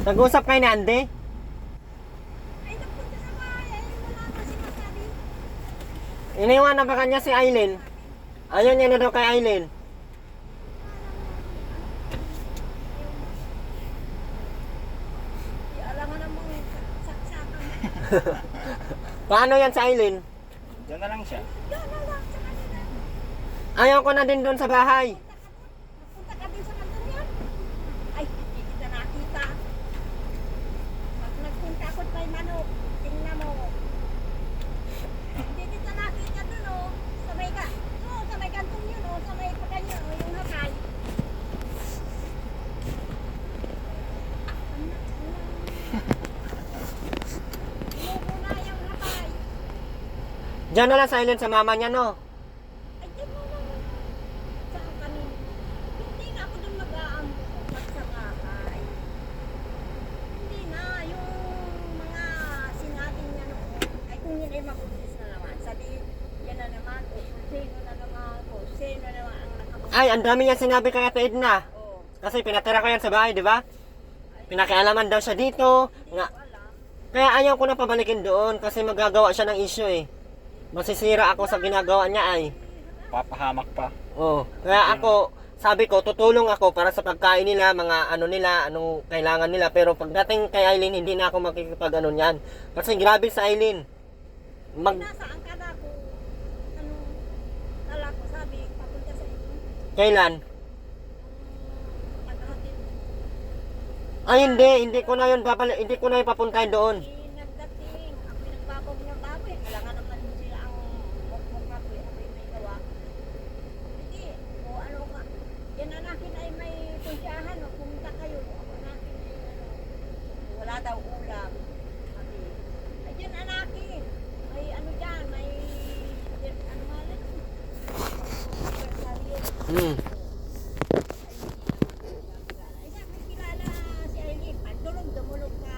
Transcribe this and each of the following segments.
Nag-usap kayo ni Andy? Ay, nagpunta sa bahay. Ay, wala kasi masabi. Iniwan na ba kanya si Aileen? Ayaw niya na daw kay Aileen. Di alangan namang saksakan. Paano yan si Aileen? Diyan na lang siya. Yan na lang sa kanila. Ayaw ko na din doon sa bahay. Punta ka din sa kanila yan. Ay, hindi kita nakita. Pag nagpunta ako kay Manok, tingnan mo. Hindi kita nakita dun, oh. Sa may sa may kantong yun, oh. Sa may pagkanya, oh. Yung hakay. Inubo na yung hakay. Diyan na lang si Aileen sa mama niya, no? Ay, di mo lang. Sa kanin. Hindi na ako dun mag-aambot sa bahay. Hindi na. Yung mga sinabi niya noon, ay kung yun ay mabutis na naman. Sabi, yan na naman, o kung sino na naman, o sino na naman ang nakabutis. Ay, ang dami niya sinabi kay Ate Edna. Oo. Kasi pinatira ko yan sa bahay, di ba? Pinakialaman daw siya dito. Hindi Nga. ko alam. Kaya ayaw ko na pabalikin doon kasi magagawa siya ng issue eh. Masisira ako sa ginagawa niya ay. Papahamak pa. Oh, kaya ako, sabi ko, tutulong ako para sa pagkain nila, mga ano nila, anong kailangan nila. Pero pagdating kay Aileen, hindi na ako makikipag ano niyan. Kasi grabe sa Aileen. Nasaan ka na kung ano, kala ko sabi, papunta sa inyo. Kailan? Paghahatid. Ay, hindi ko na yun hindi ko na ipapuntahin doon. Nagdating, ako yung nagbabog ng baboy. Alangan naman sila ang mukmuk ako, ako yung may gawa. Hindi, o ano ka, yan anakin ay may punsyahan, o pumunta kayo, ako anakin ay ano, wala daw ulam. Sabi, ay yan anakin, may ano dyan, may, yan, ano nga lang, Hmm. ay sabi, kilala si Aileen, dumulog ka.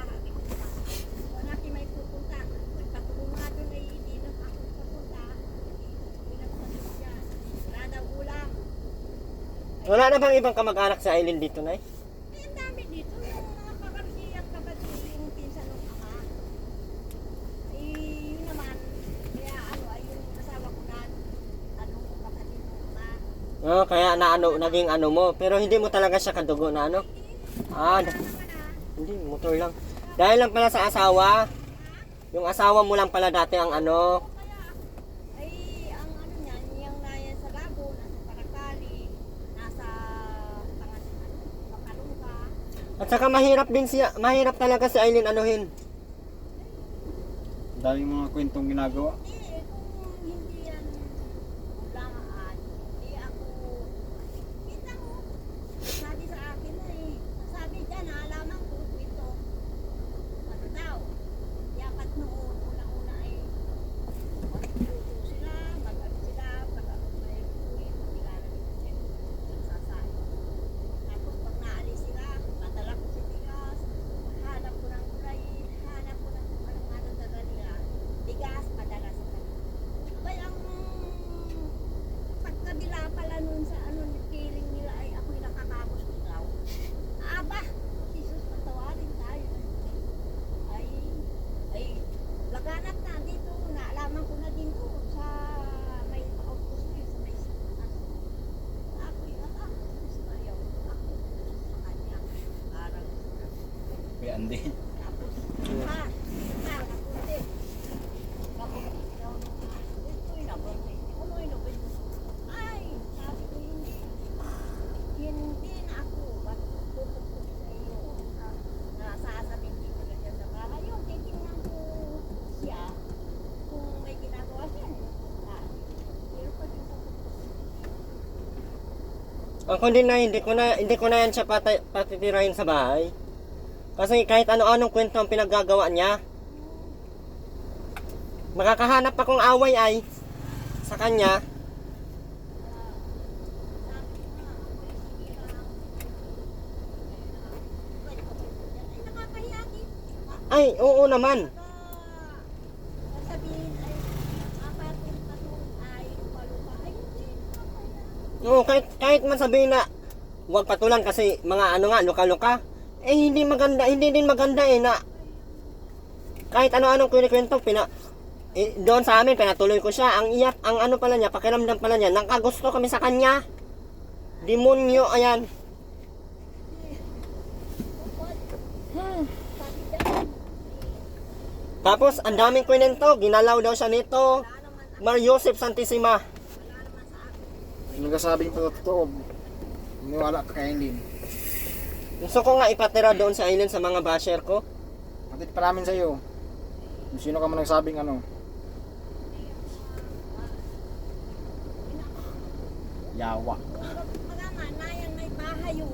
Wala natin may pupunta. Nagpatuloy nga doon ay hindi na ako papunta. Pinagsasabi dyan. Wala daw ulam. Wala na bang ibang kamag-anak sa Aileen dito, Nay? Eh, ang dami dito. Yung mga kakamsiyang kapatid, yung pinsan ng ama. Eh, yun naman. Kaya ano, ay yung asawa ko na, ano, kapatid ng ama. Oh, kaya na ano, naging ano mo. Pero hindi mo talaga siya kadugo na ano? Ah, Kaya naman hindi, motor lang. Dahil lang pala sa asawa. Yung asawa mo lang pala dati ang ano. kaya, ay, ang ano niyan, yung nayan sa Labo, nasa Paracali, nasa Pakalungka. At saka mahirap talaga si Aileen anuhin. Daming mga kwentong ginagawa. Hindi, kung hindi yan ulaan, hindi ako, kita mo, sabi sa akin ay, sabi dyan, alaman ko ito, ano daw, yapat noon, una-una ay, magtuto sila, mag-ano sila, may buhay, kilala nila sila, nagsasabi. Tapos pag naalis sila, madala ko si Tigas, hanap ko ng gulay, hanap ko ng ano dala nila, bigas, padala sa kanila. Kaya ang pagkabila pala nun sa ano, feeling nila ay ako'y nakakapos daw. Aba, Jesus, patawarin tayo. Ay, laganap na dito, naalaman ko na din to sa may paupos na yun, sa may ano. Ako'y, Jesus, ayaw, ako sa kanya, parang, Kuya Andy. tapos, napunti. Kapunti daw nung ito'y nabanti. Uno'y nabanti. Ay, sabi ko hindi. Hindi na ako. Ba't pupukpuk sa iyo? Nasasabihin dito na siya sa bahay. Yung titingnan ko siya kung may ginagawa siya. Pero pag yung Ako din na hindi ko na yan siya patitirahin sa bahay. Kasi kahit ano-anong kwento ang pinaggagawa niya. Makakahanap akong away ay sa kanya. ay nakakahiya din. Ay, oo naman. Sabihin ay kapatid na ay lupa-lupa. Ay hindi, nakakahiya. Oo, kahit man sabihin na huwag patulan kasi mga ano nga, luka-luka. Eh, hindi din maganda na kahit ano-anong kwento, doon sa amin, pinatuloy ko siya. Ang iyak, ang ano pala niya, pakiramdam pala niya, nakagusto kami sa kanya. Demonyo, ayan. Sabi dyan, Tapos, ang daming kwento, ginalaw daw siya nito. Mar Joseph Santissima. Yung nagkasabing totoo, maniwala ka kay Aileen. Gusto ko nga ipatira doon sa island sa mga basher ko. Hatid pa namin sa'yo. Kung sino ka man nagsabing ano. Yawa. magama na yung may bahay yun.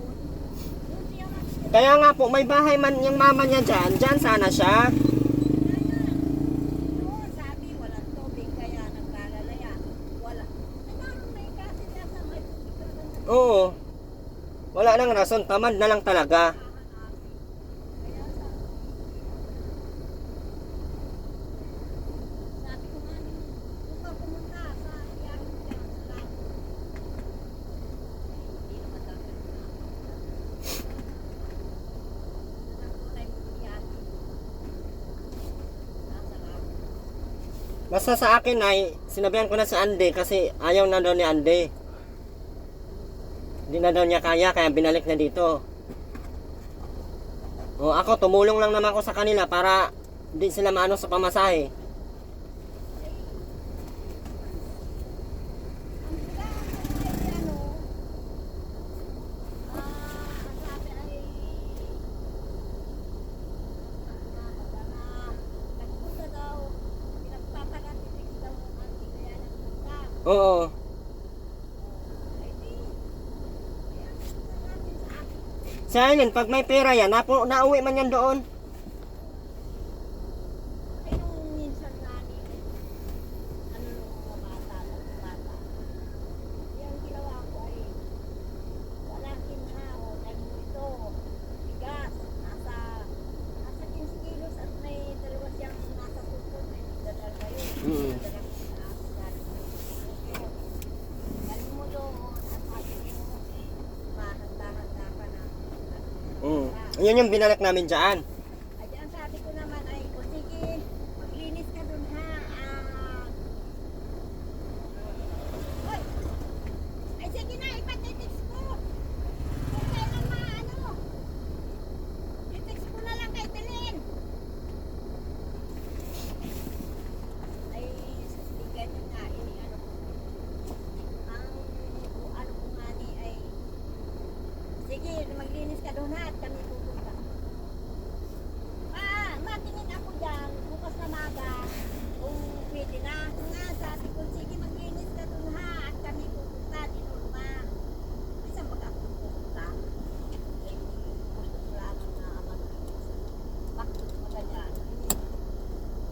Yung siya mag- Kaya nga po, may bahay man yung mama niya dyan sana siya. Doon, sabi, walang tubig, kaya nagkalalaya. Wala. Ano may kasi niya sa may tubig ka lang na Oo. Wala nang rason, tamad na lang talaga. kaya sabi ko nga, kung ka pumunta sa iyan dyan, sa lahat. Hindi naman dapat na. Ang kulay mo iyan. Nasa lahat. Basta sa akin ay, sinabihan ko na sa Ande kasi ayaw na daw ni Ande. Hindi na daw niya kaya binalik na dito. O ako, tumulong lang naman ako sa kanila para di sila maano sa pamasahe. Ang bilang ay ano, ang sabi ay nagpunta daw, pinagpapagatitig daw ang auntie kaya nagpunta. Oo. Ay di, kaya nagpunta natin sa akin. Sa island, pag may pera yan, nauwi man yan doon. Ay nung minsan namin, ano nung mga bata. Yung ginawa ko ay, wala kinhaw, nagmito, bigas, nasa 15 kilos at may dalawa siyang nasa supot, may dadal kayo. Mm. Dadala ko sa akin, galing mo doon, at sabi mo, mahanda-handa ka na. Yun yung binalik namin dyan. Ay, ang sabi ko naman ay, o sige, maglinis ka dun ha. Hoy! Ay, sige na, ipatitext ko. Kung kailan maano. I-text ko na lang kay Belen. Ay, ganyan nga, ano ko. Ang ano ko nga ni ay, sige, maglinis ka dun ha at kami pupunta. Matingin ako dyan, bukas na maga, kung pwede na. Kung nga, sabi ko, sige, maglinis ka dun ha, at kami pupunta, dinulma. Isang baga ako pupunta. Eh, gusto ko lamang na maglinis. Bakit maganyan?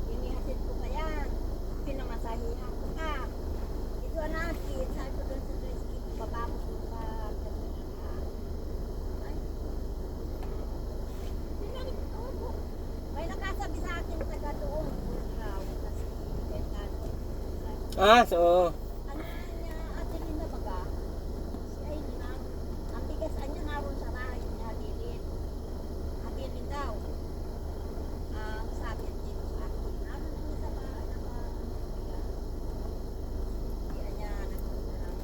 Inihasid ko kaya, pinamasahihan ko ka. Ito anakit, sabi ko dun sa dress kit, baba mo dun sa kanina. Ay, pinalik ko po. May nakasabi sa akin taga doon, raw, kasi Bernardo. So, Ano niya, Ate Linda baga? Si Aileen, ang bigasan niya naroon sa bahay ni Habilin. Habilin daw. Ang sabi dito sa akin, naroon niya sa bahay na bigas. Hindi niya nagpunta lang.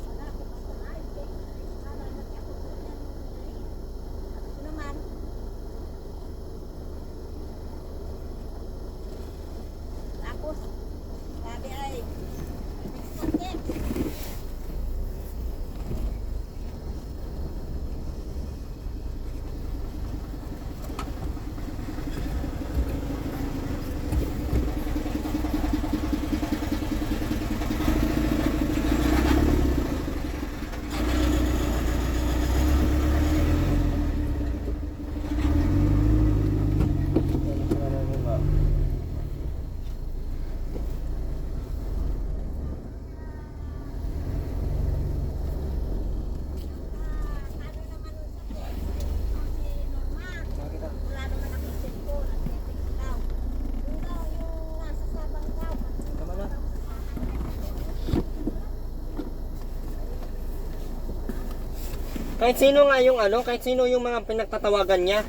Wala ko basta na, nalalag ako sa kanya. Sabi ko naman, Kahit sino nga yung ano, kahit sino yung mga pinagtatawagan niya.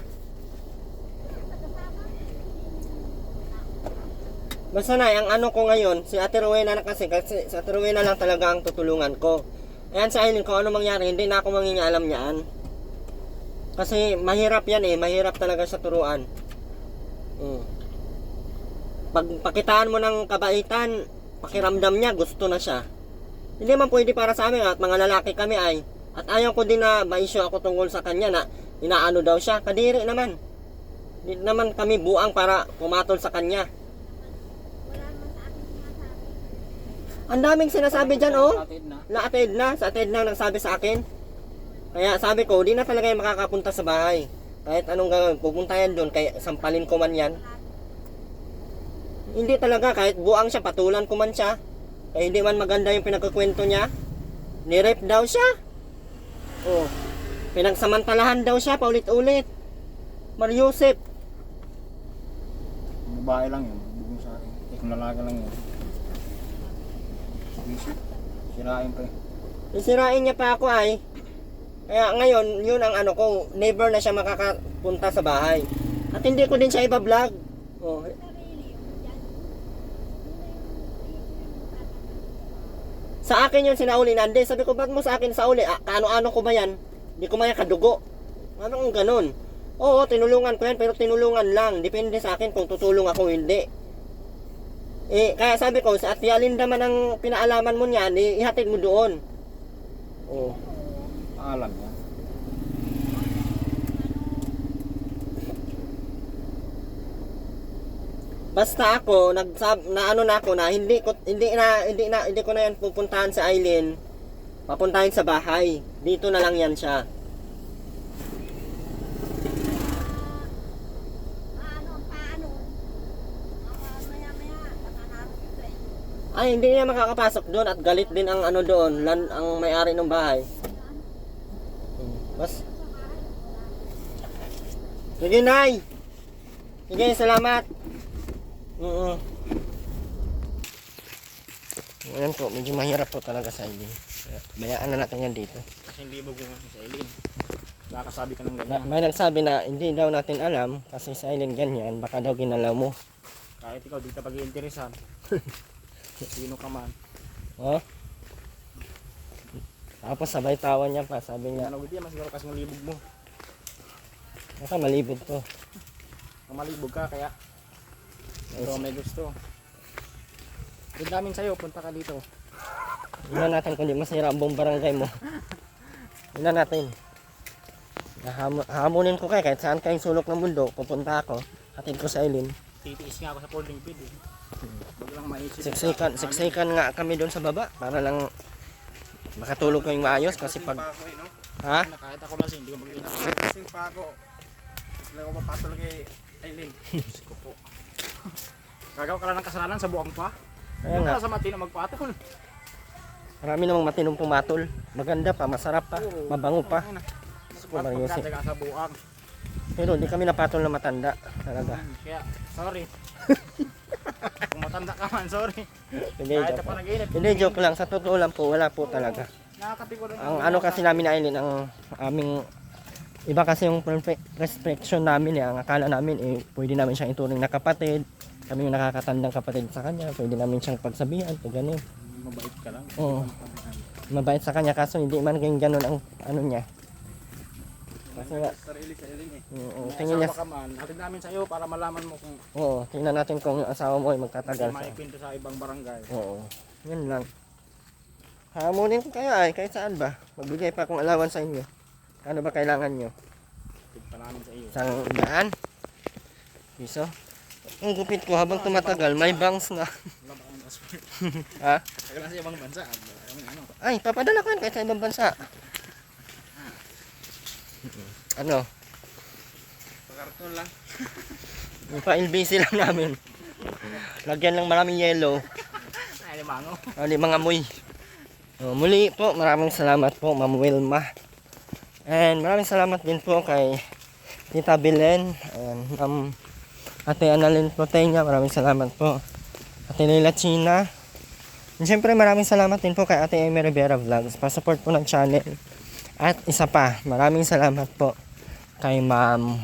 Basta na, ang ano ko ngayon, si Ate Rowena na kasi si Ate Rowena lang talaga ang tutulungan ko. Ayan sa Aileen, kung ano mangyari, hindi na ako mangingialam niyaan. Kasi mahirap yan eh, mahirap talaga sa turuan. Pag pakitaan mo ng kabaitan, pakiramdam niya, gusto na siya. Hindi man pwede para sa amin at mga lalaki kami ay. At ayaw ko din na ma-issue ako tungkol sa kanya na inaano daw siya. Kadiri naman. Hindi naman kami buang para pumatol sa kanya. Wala naman sa akin sinasabi. Ang daming sinasabi dyan, oh. Atid na. Sa atid na nagsabi sa akin. Kaya sabi ko, di na talaga yung makakapunta sa bahay. Kahit anong gagawin, pupunta yan doon, kaya sampalin ko man yan. Hindi talaga, kahit buang siya, patulan ko man siya. Kaya hindi man maganda yung pinagkukwento niya. Ni-rape daw siya. Oh, pinagsamantalahan daw siya, paulit-ulit. Mariusip. Babae lang yun. Bugong sa akin. Kung lalaki lang yun. Sirain pa eh. Isirain niya pa ako ay. Kaya ngayon, yun ang ano ko, never na siya makakapunta sa bahay. At hindi ko din siya iba-vlog. Oh, sa akin yun sinauli nande. Sabi ko, ba't mo sa akin sauli? Kaano-ano ko ba yan? Hindi ko maya kadugo. Anong ganun? Oo, tinulungan ko yan, pero tinulungan lang. Depende sa akin kung tutulong ako hindi. Eh, kaya sabi ko, sa Ate Alinda man ang pinaalaman mo niyan, ihatid mo doon. Oo. Alam niya. Basta ako ano na ako na hindi ko na yan pupuntahan sa Aileen. Papuntahin sa bahay. Dito na lang yan siya. Paano? Maya-maya, nakaharap ko sa inyo. Ay, hindi niya makakapasok doon at galit din ang ano doon, ang may-ari ng bahay. Bas. Sige, Nay. Sige, salamat. Ayan po, medyo mahirap po talaga sa Aileen. Bayaan na natin yan dito. Kasi hindi mo kung sa Aileen. Nakakasabi ka ng ganyan. May nagsabi na hindi daw natin alam kasi sa Aileen ganyan, baka daw ginalaw mo. Kahit ikaw di ka pag-iinteresan. Sino ka man. Oh? Tapos sabay tawa niya pa, sabi niya, Ano hindi mas siguro kasi malibog mo. baka malibog to. Kung malibog ka kaya ito may gusto. Good namin sa'yo, punta ka dito. Tingnan natin kung di masira ang buong barangay mo. Tingnan natin. Hahamunin ko kahit saan kayong sulok ng mundo, pupunta ako, hatid ko sa Aileen. Titiis nga ako sa folding bed eh. Huwag lang maisip. Siksikan nga kami doon sa baba para lang makatulog kayong maayos kasi pag... Ha? Kahit ako lang hindi ko mag-iinap. Kasing pa ako. Gusto lang ako mapatol kay Aileen. Diyos ko po. Gagawa ka lang ng kasalanan sa buwang pa. Kaya Huwag nga, ka sa matino magpatol. marami namang matinong pumatol. Maganda pa, masarap pa, mabango pa. Mas ko, Mariusip. pagkadaga sa buwang. Pero hindi kami napatol na matanda. Talaga. Kaya, sorry. Kung matanda ka man, sorry. Hindi, Kahit joke pa lang. nag-inip. Hindi, joke lang. Sa totoo lang po, wala po talaga. Nakakapiko rin. Ang ano kasi namin na Aileen, ang aming iba kasi yung restriction namin eh. Ang akala namin eh, pwede namin siyang ituring na kapatid. Kami yung nakakatandang kapatid sa kanya. Pwede namin siyang pagsabihan. Pag gano'n. Mabait ka lang. Oo. Mabait sa kanya kaso hindi man ganyan gano'n ang ano niya. Kasi nga, Sarili sa Aileen eh. tingin niya, Asawa ka man, hatid namin sa'yo para malaman mo kung oo, tingnan natin kung yung asawa mo ay magtatagal sa. maikwento sa ibang barangay. Oo, yun lang. Hamunin ko kaya ay, kahit saan ba? Magbigay pa akong alawan sa inyo. Ano ba kailangan nyo? Hatid pa namin sa iyo. Isang daan? Piso? Ang gupit ko habang tumatagal, may bangs na. Wala ba kang passport? Ha? Kaya sa ibang bansa. Ano? Ay, papadala ko yan kahit sa ibang bansa. Ano? Pagkarton lang. Yung pa-LBC lang namin. Lagyan lang maraming yellow. Ay, limango. Hindi mga amoy. Muli po, maraming salamat po, Ma'am Wilma. And maraming salamat din po kay Tita Belen and Ma'am Ate Annalyn Protenya. Maraming salamat po. Ate Leila China. And syempre maraming salamat din po kay Ate Amy Rivera Vlogs. Pa-support po ng channel. At isa pa, maraming salamat po kay Ma'am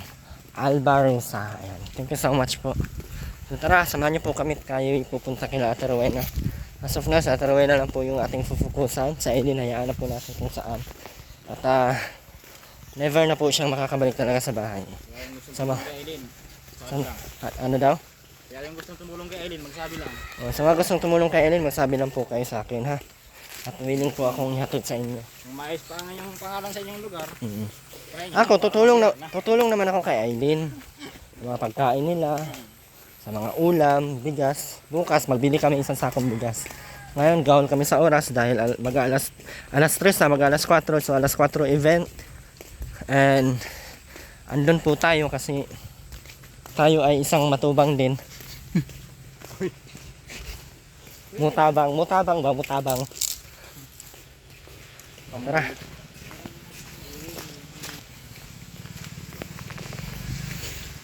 Albarosa. Ayan. Thank you so much po. So tara, samahan niyo po kami tayo pupunta kila Ate Rowena. As of now, sa Ate Rowena lang po yung ating fufukusan. Sa Eileen, hayaan na po natin kung saan. At never na po siyang makakabalik talaga sa bahay. Kaya yung gusto Sama. tumulong kay Aileen, Sam- sabi lang. Ano daw? Kaya yung gusto tumulong kay Aileen, magsabi lang. Sa mga gustong tumulong kay Eileen, magsabi lang po kayo sa akin ha. At willing po akong ihatid sa inyo. Kung maayos pa nga yung pangalan sa inyong lugar, try nyo. Ako, tutulong naman ako kay Eileen. Sa mga pagkain nila, sa mga ulam, bigas. Bukas, magbili kami isang sakong bigas. Ngayon, gawal kami sa oras dahil alas 3 na, alas 4. So, alas 4 event. And, andun po tayo kasi tayo ay isang matubang din. Mutabang ba? Tara.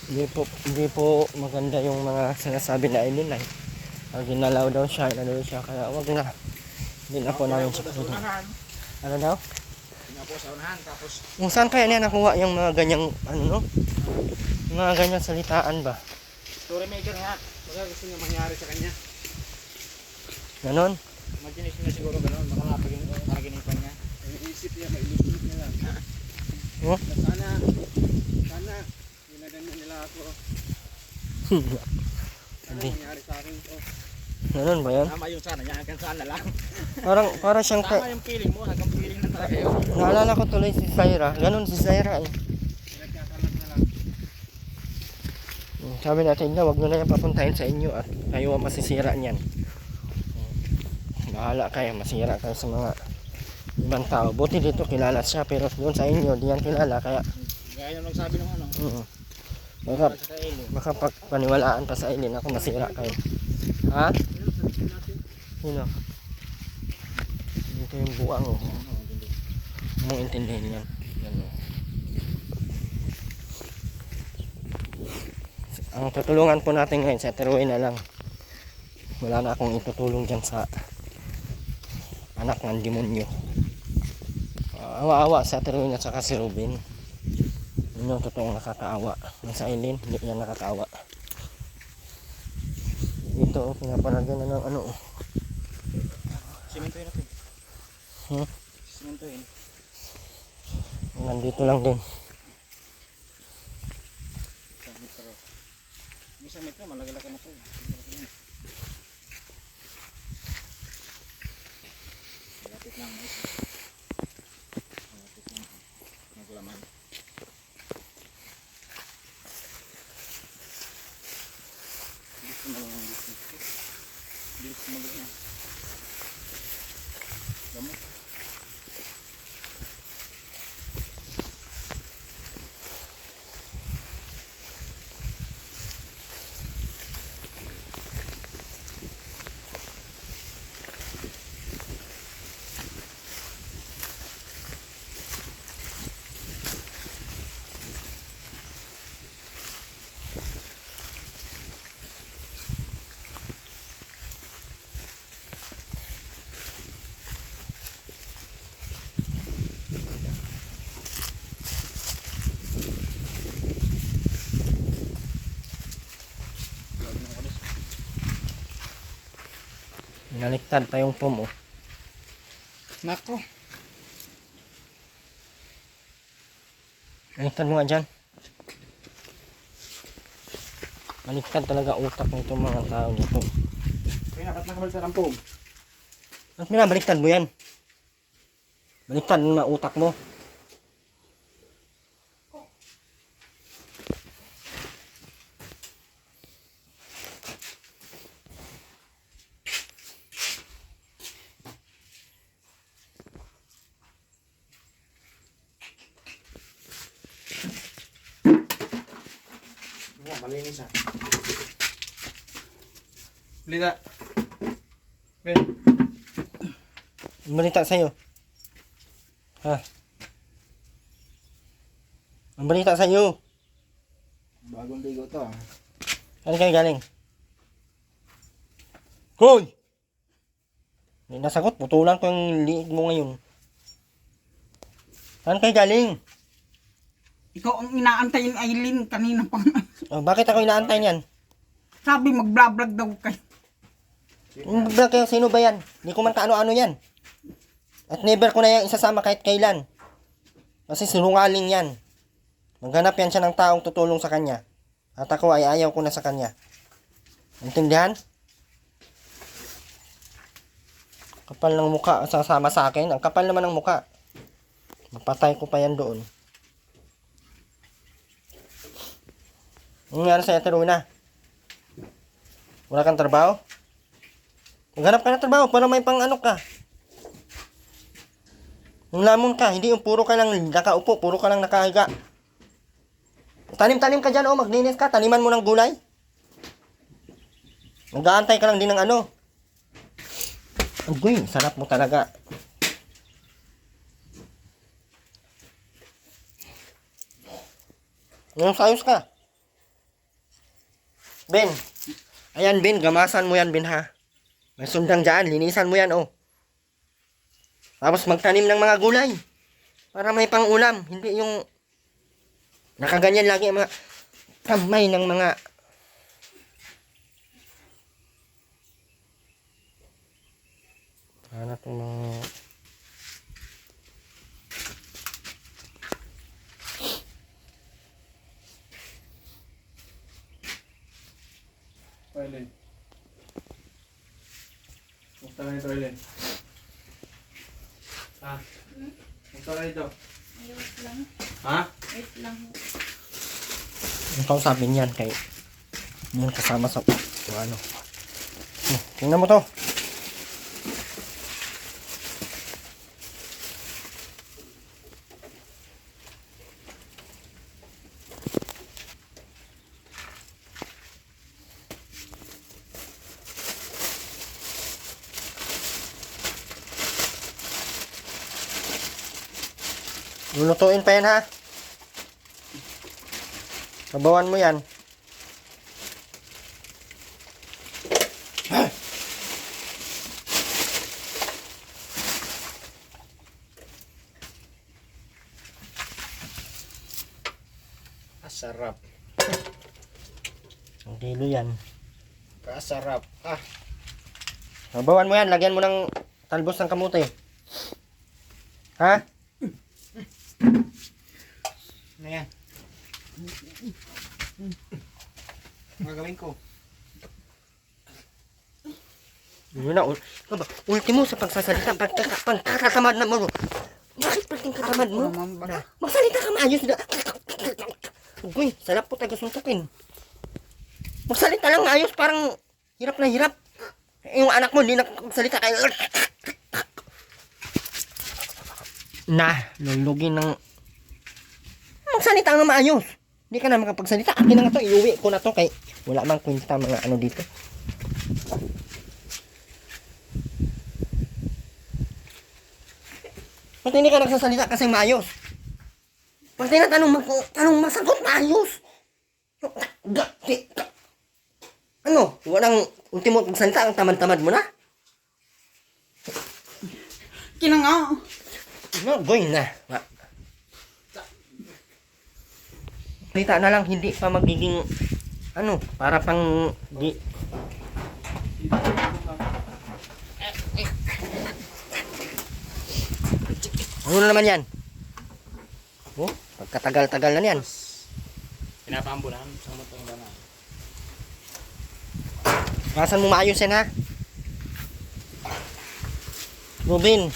Hindi po maganda yung mga sinasabi na Eileen ay ginalaw daw siya, kaya wag na. Hindi na po namin siya Sa pwede. unahan, Ano daw? tingnan po sa unahan, tapos Kung saan kaya niya nakuha yung mga ganyang, no? Yung mga ganyang salitaan ba? story maker nga. Baka gusto niya mangyari sa kanya. Ganon? Imagination niya siguro gano'n, baka napaginipan niya. Iniisip niya, mailusot niya lang. Oh? Sana, ginaganyan nila ako. Sana Hindi. mangyari sa akin ito. Ganon ba yan? Tama yung sana, yan hanggang sana lang. Parang siyang Tama yung feeling mo, hanggang feeling na talaga yun. naalala ko tuloy si Zaira. Ganon si Zaira eh. Nagkakalat na lang. Sabi natin na wag nyo na yan papuntahin sa inyo at kayo ang masisira niyan. Bahala kayo, masira kayo sa mga ibang tao. Buti dito kilala siya pero doon sa inyo di yan kilala kaya Gaya yung nagsabi ng ano, baka, sa Eileen. baka pagpaniwalaan pa sa Eileen ako masira kayo. Ha? Sino? Dito yung buwang oh. Mong intindihin yan. Yan oh. Ang tutulungan po natin ngayon sa Teruel na lang. Wala na akong itutulong dyan sa anak ng demonyo. Awa-awa sa Teruel at saka si Ruben. Yun yung totoong nakakaawa. Yung sa Eileen, hindi yan nakakaawa. Dito, pinapalagyan na ng ano. Simentohin natin. Hmm? Simentohin. Nandito lang din. Isang metro. Isang metro, malagalaki na po. Malapit lang. Malapit lang. Maglaman. Bilis ko malang ang bilis. Bilis ko malang yan. Gamot. Naliktad pa yung pom oh. Nako. Baliktad mo nga dyan. Baliktad talaga utak nito mga tao dito. Kaya ba't nakabal sa rampong? At baliktad mo yan. Baliktad na utak mo. Malinis ah. Lita. Ben. Ang balita sa'yo. Ha? Ang balita sa'yo. Bagong ligo to ah. Saan kayo galing? Hoy! Hindi nasagot. Putulan ko yung liig mo ngayon. Saan kayo galing? Ikaw ang inaantay ni Aileen kanina pang Oh, bakit ako inaantay niyan? sabi mag-vlog daw kayo. Vlog kayo, sino ba yan? Hindi ko man kaano-ano yan. At never ko na yan isasama kahit kailan. Kasi sinungaling yan. Maghanap yan siya ng taong tutulong sa kanya. At ako ay ayaw ko na sa kanya. Intindihan? Kapal ng mukha sasama sa akin. Ang kapal naman ng mukha. Mapatay ko pa yan doon. Ang nangyari sa Eteruna? Wala kang trabaho? Maghanap ka ng trabaho para may pang ano ka. Yung lamon ka, hindi yung puro ka lang nakaupo, puro ka lang nakahiga. Tanim-tanim ka dyan, oh, maglinis ka, taniman mo ng gulay. Mag-aantay ka lang din ng ano. Uy, sarap mo talaga. Yung sayos ka. Ben, ayan Ben, gamasan mo yan Ben ha. May sundang dyan, linisan mo yan oh. Tapos magtanim ng mga gulay. Para may pang-ulam, hindi yung nakaganyan lagi ang mga kamay ng mga ano itong mga Aileen. Musta na ito, Aileen? Ha? Musta na ito? Wait lang. Ha? Wait lang. ang kausapin yan kay yung kasama sa ano. Tingnan mo to. Lulutuin pa yan ha. Sabawan mo yan. Asarap. Ang kilo yan. Kasarap. Ah. Sabawan mo yan. Lagyan mo ng talbos ng kamote. Ha? Ano yan? Ang gagawin ko. Yun na. Ultimo sa pagsasalita. Pagkakatamad na mo. Bakit pagkakatamad mo? Magsalita ka maayos na. Uy, sarap po taga suntukin. Magsalita lang ayos, parang hirap na hirap. Yung anak mo, hindi nagsalita kayo. Lulugin ng... Magsalita na maayos. Hindi ka na makapagsalita. Akin na nga to, iuwi ko na to kay... Wala mang kwenta mga ano dito. Ba't hindi ka nagsasalita kasi maayos? Pag tinatanong tanong masagot maayos. Ano? Walang ultimo pagsalita, ang tamad-tamad mo na? Kinanga. No, boy na. Salita na lang, hindi pa magiging ano, para pang di... Ano na naman yan? Oh, pagkatagal-tagal na yan. Pinapaambulan. Sa motong gana. Gasan mo maayos yan ha. Ruben.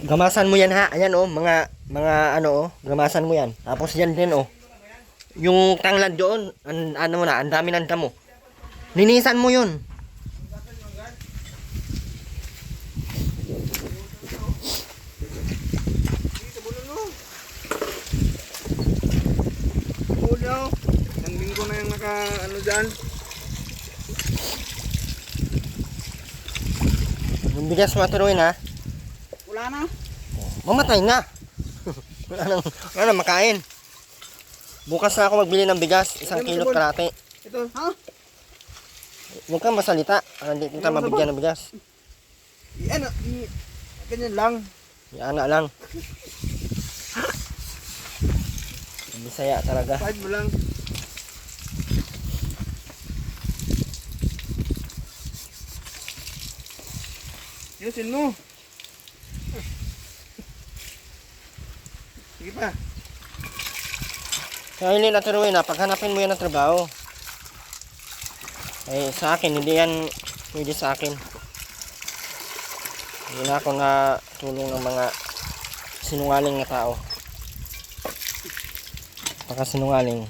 Gamasan mo yan ha. Ayan oh, mga ano oh, gamasan mo yan. Tapos yan din oh. Yung tanglad doon, ano mo na, ang dami ng damo. Linisan mo yun. Ulo. Isang linggo na yung ano dyan. Yung bigas maturuin ha. Wala na. Mamatay na. wala nang makain. Bukas na ako magbili ng bigas, 1 kilo kalahati. Ito. Ha? Huwag kang masalita, hindi kita mabigyan ng bigas. Ganyan lang. Yan na lang. Bisaya talaga. Fight mo lang. Yusin mo. Sige pa. Kaya Aileen at Rowena, paghanapin mo yan ng trabaho. Eh, sa akin, hindi yan pwede sa akin. Hindi na ako na tulong ng mga sinungaling na tao. Pagka sinungaling,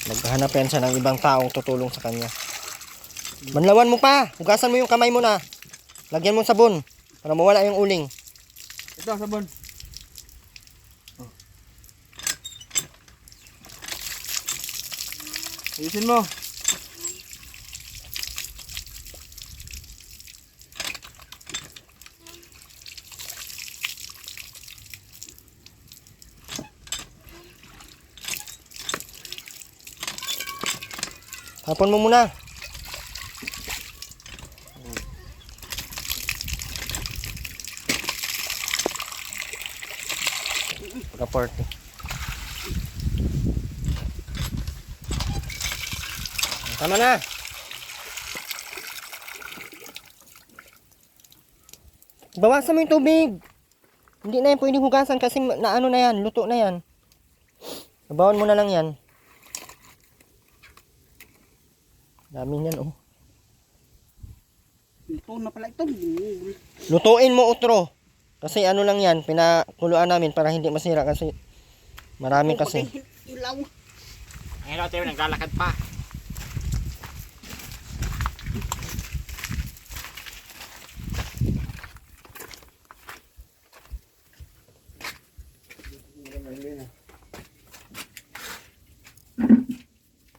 maghanap yan siya ng ibang taong tutulong sa kanya. Manlawan mo pa! Hugasan mo yung kamay mo na. Lagyan mo sabon para mawala yung uling. Ito, sabon. Ayusin mo. Tapon mo muna. Report. Tama na. Bawasan mo yung tubig. Hindi na yan pwedeng hugasan kasi na ano na yan, luto na yan. Babawan mo na lang yan. Dami niyan oh. Ito na pala ito. Lutuin mo otro. Kasi ano lang yan, pinakuluan namin para hindi masira kasi marami kasi. Ilaw. Ayun tayo, naglalakad pa.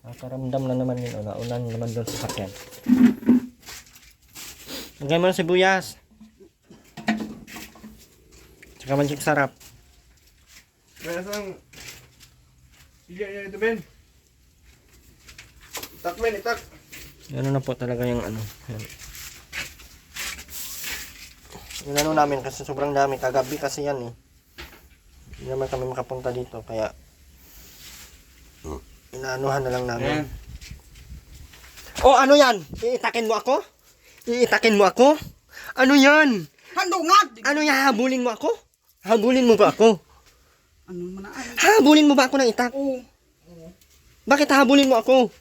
Nakaramdam na naman yun. Naunan naman doon sa sakyan. Lagay mo ng sibuyas. Tsaka magic sarap. Kaya sang... Sige, yan ito, Ben. Itak, Ben, itak. Ano na po talaga yung ano. Yan. Yung ano namin kasi sobrang dami. Kagabi kasi yan eh. Hindi naman kami makapunta dito. Kaya inaanuhan na lang namin. Ayan. Oh, ano yan? Iitakin mo ako? Iitakin mo ako? Ano yan? Handungan! Ano yan? Habulin mo ako? Habulin mo ba ako? Ano man na ay? Habulin mo ba ako ng itak? Oo. Bakit habulin mo ako?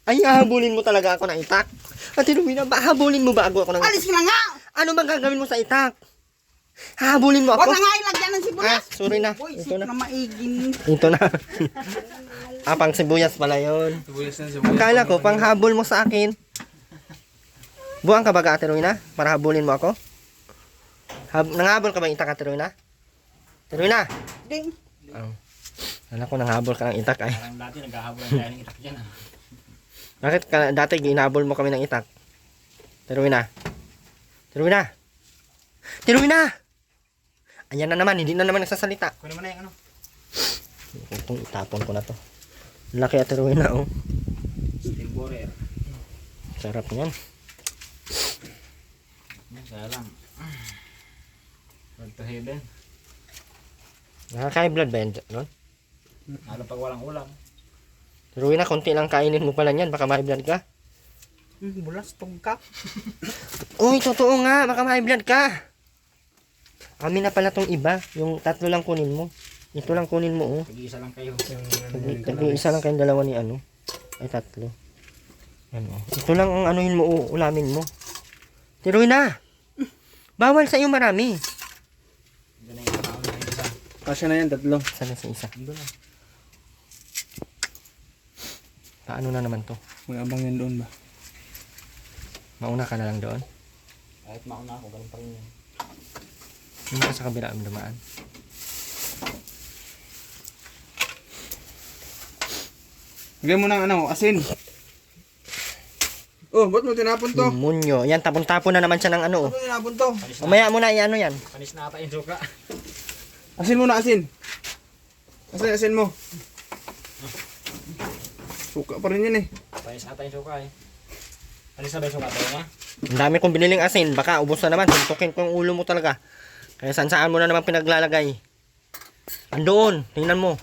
Ay, habulin mo talaga ako ng itak? Ate Rowena, habulin mo ba ako ng itak? Alis ka na nga! Ano bang gagawin mo sa itak? Habulin mo Huwag ako? na nga ilagyan ng Ah, sibuyas. sorry na. Boy, Ito sip na. na maigin. Ito na. Pang sibuyas pala yun. Sibuyas na, sibuyas. Akala ko, pang habol mo sa akin. Buwang ka ba, Ate Rowena? Para habulin mo ako? Nanghabol ka ba ng itak, Ate Rowena? Ate Rowena? Ding. Oh. Alam ko, nanghabol ka ng itak ay. Parang dati naghahabol tayo ng itak dyan. Bakit ka, dati ginabol mo kami ng itak? Ate Rowena? Ate Rowena? Ate Rowena! Ayan na naman, hindi na naman nagsasalita. Kunin mo na yung ano. Itong itapon ko na to. Laki, Ate Rowena, oh. Steel borer. Sarap niyan. Kaya lang. Road to heaven. Nakaka-high blood ba yan, Ron? Lalo pag walang ulam. Ate Rowena, konti lang kainin mo pala niyan, baka ma-high blood ka. Bulas tungkap. Uy, totoo nga, baka ma-high blood ka. Amin na pala tong iba, yung tatlo lang kunin mo. Ito lang kunin mo, oh. Pag-iisa lang kayo. Isa lang kayong dalawa ni ano. Ay, tatlo. Ano. Ito lang ang anuhin mo, ulamin mo. Tiroy na! Bawal sa iyo marami. Doon na yung tao na yung isa. Kasya na yan, tatlo. Isa na sa isa. Doon na. Paano na naman to? May abang yan doon ba? Mauna ka na lang doon. Kahit mauna ako, ganun pa rin yan. Hindi ka sa kabila ang dumaan. Lagyan mo ng ano, asin. Oh, ba't mo tinapon to? Munyo. Yan, tapon-tapon na naman siya ng ano. Ba't mo tinapon to? Panis na. Mamaya mo na i-ano yan. Panis na ata yung suka. Asin mo na, asin. Asin, asin mo. Suka pa rin yan eh. Panis ata yung suka eh. Panis na ba yung suka tayo na? Ang dami kong biniling asin. Baka ubos na naman. Suntukin ko yung ulo mo talaga. Kaya saan mo na naman pinaglalagay? Andoon, tingnan mo.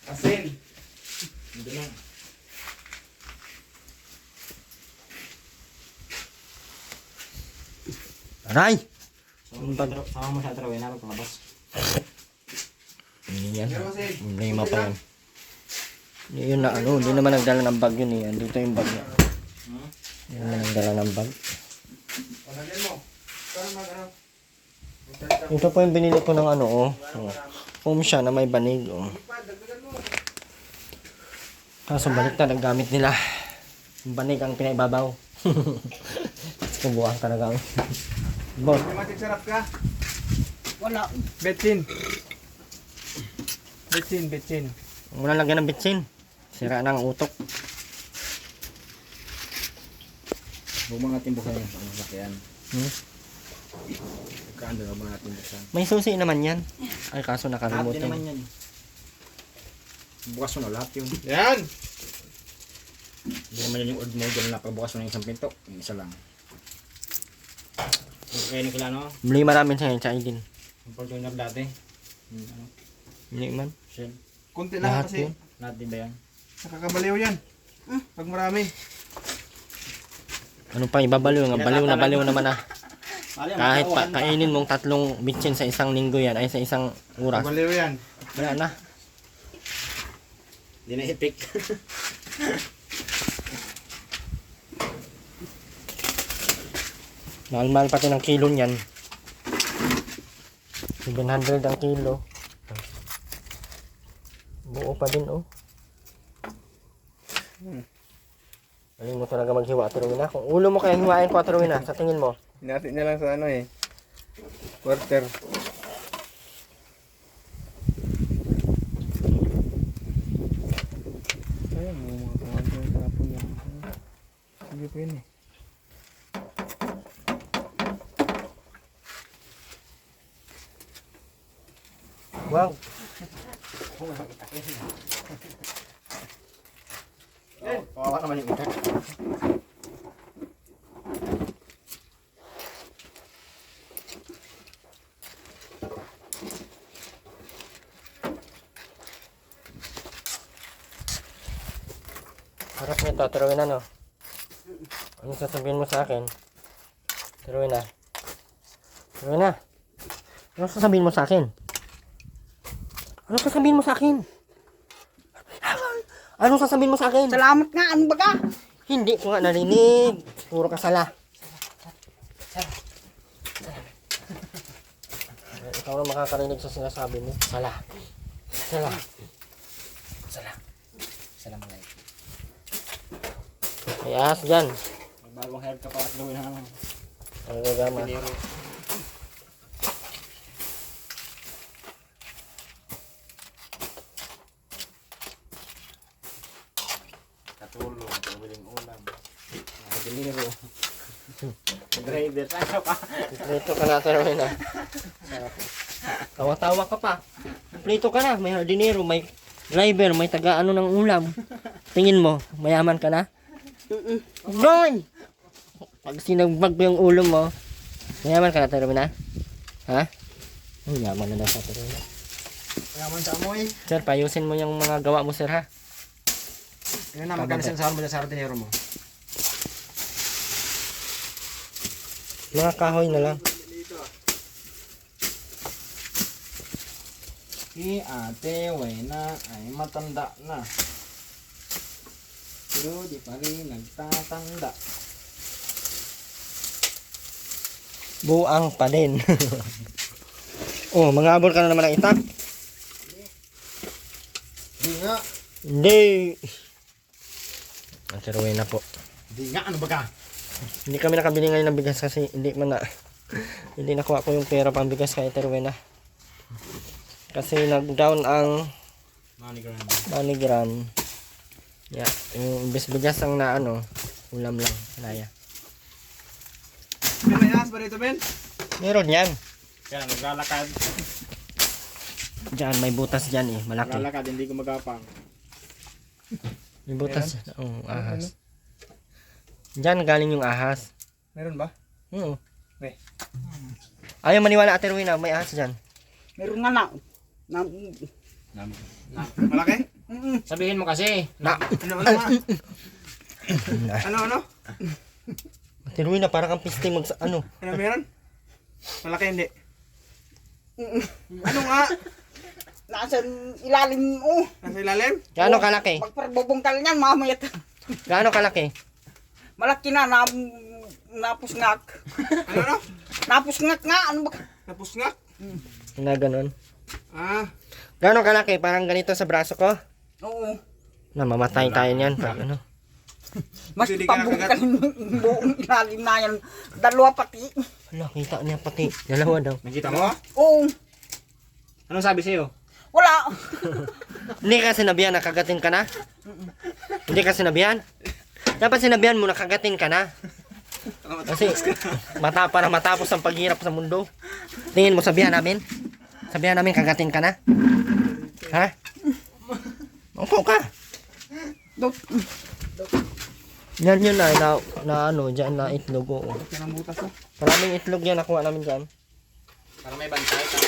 Asin. Hindi na. Aray! Sama mo sa trawin na paglabas. Hindi yan. Problema pa yan. Hindi yun na ano, hindi naman nagdala ng bag yun eh. Andito yung bag niya. Hindi naman nagdala ng bag. Pagkagin mo. Para mag-ano. Ito po yung binili ko ng ano oh. Home siya na may banig oh. Kaso balik na naggamit nila. Yung banig ang pinaibabaw. Kubuhan talaga oh. Boss. Matik sarap ka. Wala. Betsin. Betsin. Muna lagyan ng bitsin. Sira na ang utok. Huwag mo natin buksan yan. Ang lakihan. Kaando na mo natin buksan. May susi naman yan. Ay kaso Lahat din nakalimutan. naman yan. Bukas mo na lahat yun. Yan! Hindi naman yun yung old model na pagbukas mo ng isang pinto. Yung isa lang. Okay, Nikila, no? Bili maraming sa sa Aidin. Yung Fortuner dati. Yung ano? Bili man. Shell. Kunti lang Lahat kasi yun. Lahat din ba yan? nakakabaliw yan. Pag marami. Ano pa ibabaliw nga? Baliw na naman ah. Mali, Kahit pa makakawakan kainin mong 3 bitsin sa isang linggo yan ay sa isang oras. Baliw yan. Wala na. Hindi na ipik. Mahal-mahal pati ng kilo niyan. 700 ang kilo. Buo pa din oh. Galing mo talaga maghiwa, Aterwina. Kung ulo mo kaya hiwain ko, Aterwina, sa tingin mo. Hinati niya lang sa ano eh. Quarter. Ayun, mga kumanto yung tapon yan. Sige pa yun eh. Wow. Kawawa naman yung itak. Harap nito, Aterwina, no? Ano sasabihin mo sa akin? Aterwina. Aterwina. Ano sasabihin mo sa akin? Ano sasabihin mo sa akin? Ano sasabihin mo sa akin? Salamat nga, ano ba ka? Hindi ko nga narinig. Puro ka sala. Ikaw na makakarinig sa sinasabi mo. Sala. Sala. Sala. Salamat lang. May ahas dyan. May bagong hair ka pa at gawin na naman. Ang gagama. Pinero. Katulong, pabiling ulam. Dinero. Driver, saan pa? Prito ka na, Terwina. Tawa-tawa ka pa. Prito ka na. May hardinero, may driver, may taga-ano ng ulam. Tingin mo, mayaman ka na? Doon! Pag sinagbag mo yung ulo mo, mayaman ka na, Terwina? Ha? Ang yaman na daw sa Terwina. Yaman sa amoy. Sir, payusin mo yung mga gawa mo, sir, ha? Yan na, magkano saan mo dyan sa dinero mo? Mga kahoy na lang. Si Ate Wena ay matanda na. Pero di pa rin nagtatanda. Buang pa din. Oh, mangabol ka na naman ng itak? Di nga. Hindi. Ang Terwina po. Di nga, ano ba ka? Hindi kami nakabili ngayon ng bigas kasi hindi man na hindi nakuha ko yung pera pang bigas kay Terwina. Kasi nag-down ang MoneyGram. Yeah, yung bigas ang na ano, ulam lang, kanaya. Ben, may ahas ba dito, Ben? Meron yan. Kaya naglalakad. Diyan, may butas dyan eh, malaki. Naglalakad, hindi ko magapang. May butas. Oo, ahas. Diyan galing yung ahas. Meron ba? Oo. Okay. Ayaw maniwala Ate Rowena, may ahas dyan. Meron nga na. Malaki? Sabihin mo kasi. Ano nga? Ano? Ate Rowena, para kang pisting ano. Ano meron? Malaki hindi. Ano nga? Nasa ilalim mo. Nasa ilalim? Gaano kalaki? Magparbubungkal niyan mamaya. Gaano kalaki? Malaki na. Napusngak. Ano? Napusngak nga. Ano ba? Napusngak? Na ganon. Ah, Gaano kalaki? Parang ganito sa braso ko? Oo. Na mamatay tayo niyan. Pag ano. Mas Hindi ka pabungkal yung buong ilalim na yan. Dalawa pati. Hala, kita niya pati. Dalawa daw. Nakita mo? Oo. Anong sabi sa'yo? Wala. Hindi ka sinabihan na kagatin ka na? Hindi ka sinabihan? Dapat sinabihan mo na kagatin ka na. Kasi para matapos ang paghirap sa mundo. Tingin mo sabihan namin? Sabihan namin kagatin ka na? Ha? Upo ka. Yan yun na ano, dyan na itlog. Oo. Maraming itlog yan nakuha namin dyan. Para may bantay ka.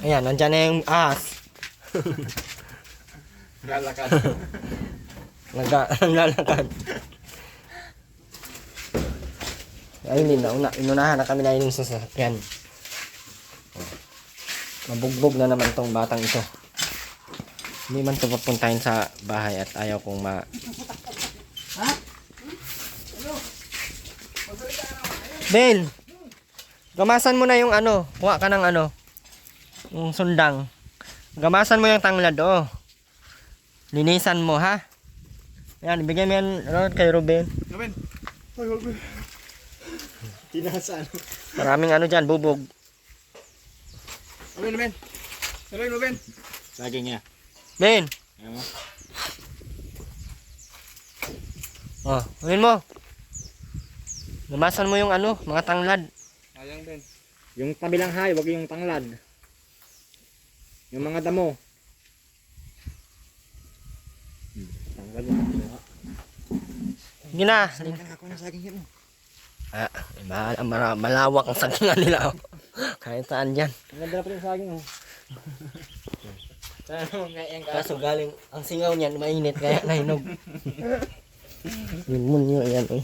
Ayan, nandyan na yung ahas. Lalakad. Naglalakad. Ayun din, inunahan na kami na yung sasakyan. Mabugbog na naman tong batang ito. Hindi man ito papuntahin sa bahay at ayaw kong Ben! Gamasan mo na yung ano. Kuha ka ng ano. Yung sundang. Gamasan mo yung tanglad, oh. Linisan mo, ha? Ayan, ibigay mo yan kay Ruben. Ruben. Hoy, Ruben. Tinasaan. Maraming ano dyan, bubog. Ruben. Ruben. Lagi niya. Ben! Ayan mo. Oh, unin mo. Gamasan mo yung ano, mga tanglad. Sayang, Ben. Yung tabilang hay, wag yung tanglad. Yung mga damo. Tanglad mo. Sige na. Ako na saging yan. Malawak ang sagingan nila. Oh. Kahit saan dyan. Ang ganda na pa yung saging, oh. Kaso galing, ang singaw niyan, mainit, kaya nahinog. Yung munyo, ayan, eh.